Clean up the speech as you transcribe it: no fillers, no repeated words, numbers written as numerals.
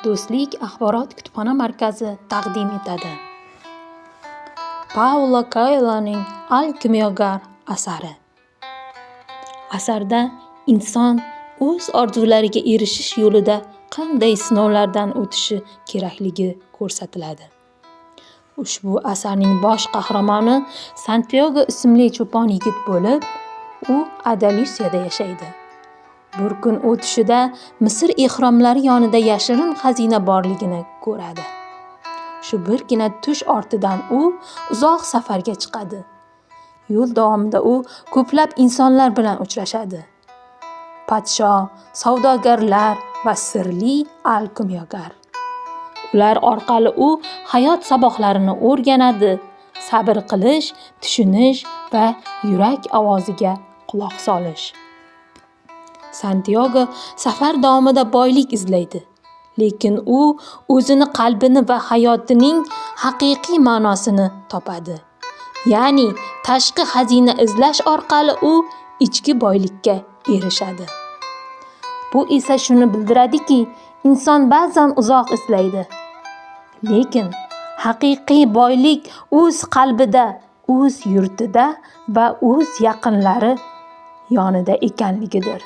Do'stlik axborot kutubxona markazi taqdim etadi. Paulo Koelyoning Al-Kimyogar asari. Asarda inson o'z orzulariga erishish yo'lida qanday sinovlardan o'tishi kerakligi ko'rsatiladi. Ushbu asarning bosh qahramoni Santiago ismli cho'pon yigit bo'lib, u Andalusiyada yashaydi. Bir kun o'tishida Misr ehromlari yonida yashirin xazina borligini ko'radi. Shu birgina tush ortidan u uzoq safarga chiqadi. Yo'l davomida u ko'plab insonlar bilan uchrashadi. Podsho, savdogarlar va sirli Al-Kimyogar. Ular orqali u hayot saboqlarini o'rganadi, sabr qilish, tushunish va yurak ovoziga quloq solish. Santiago safar davomida boylik izlaydi, lekin u o'zini, qalbini va hayotining haqiqiy ma'nosini topadi. Ya'ni tashqi xazina izlash orqali u ichki boylikka erishadi. Bu esa shuni bildiradiki, inson ba'zan uzoq izlaydi, lekin haqiqiy boylik o'z qalbida, o'z yurtida va o'z yaqinlari yonida ekanligidir.